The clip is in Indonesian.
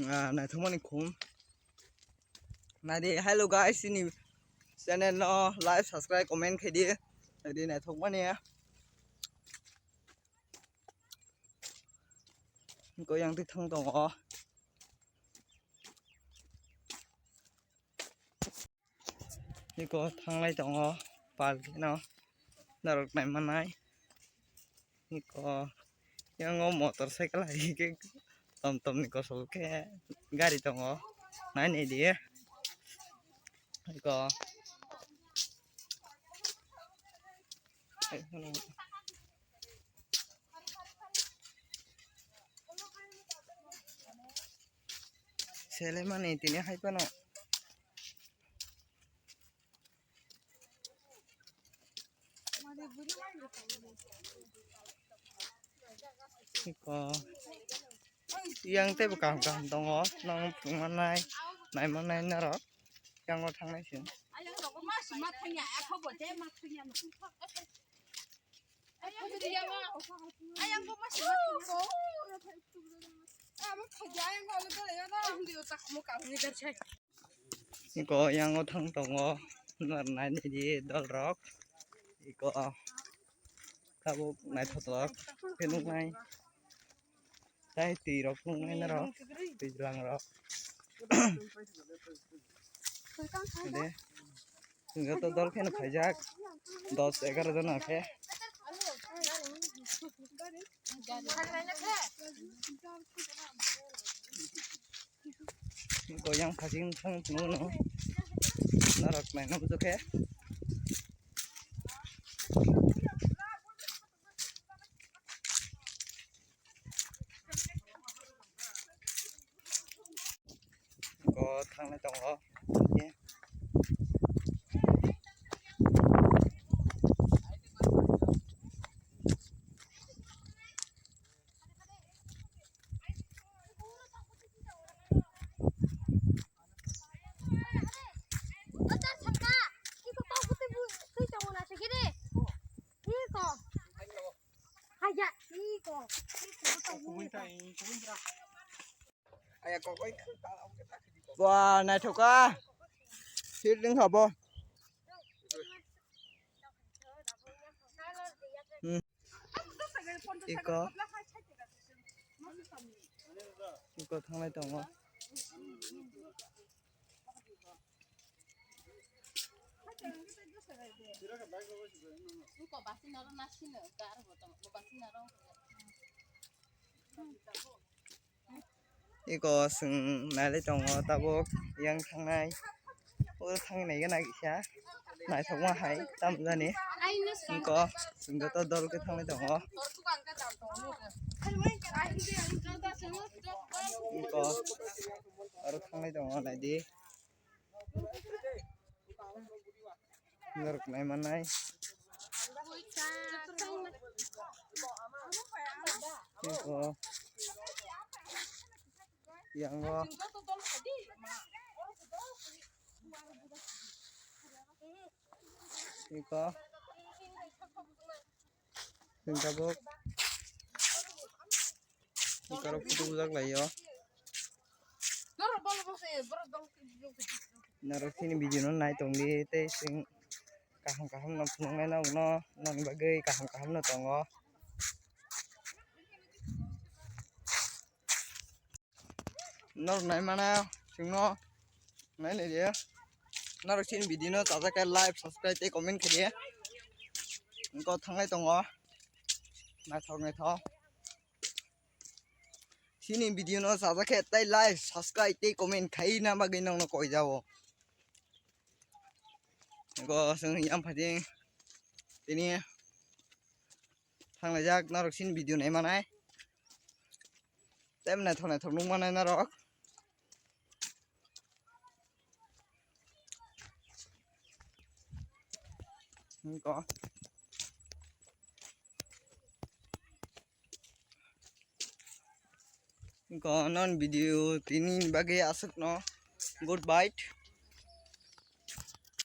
naithokmani khum nadi hello guys ini channel no like subscribe comment khedi nadi naithokmani ko yang thang tongo niko thanglai tongo park no narok nai manai niko yang motorcycle hai ke tom niko sol ke gari tongo nai nei dia niko sele mane tini hai pano niko yang te bukan tongo nang manai nai manai naro yang ngo thangnai sin niko yang ngo thang tongo nar nai ni di dol rok niko tabuk nai thotok penung nai tai ti rok nung nai naro ti lang rok de singa to dol khen khaijak 10-11 জন আছে goyang phasing thang nu no narak nai no buke ko thang nai tongo Wah, này thục á, thiết đứng hợp không? Ico thằng này tổng không? Ico sừng này lấy chồng tao yang thằng này, thằng này cái này kia, này thằng mà hay tạm ra nè, ico sừng tao đôi cái thằng này chồng ico, ở thằng này chồng này đi, ngược này mà này, ico yang go iko tingkabok ikaro putu bujak layo naro sini video no nai tongdi te sing kaham no phunung nai no non bagai kaham no tongo nor nai mana sing no nai ne dia naro sini video no taja kai like subscribe te comment khidi ko thangai tongo nai thok sini video no taja kai tai like subscribe te comment khai na bagai nong no koi jawo ko sing yam phading tini thanglai jak naro sini video nai manai tem nai thok nung manai naro có non video tini bagai asuk no good bite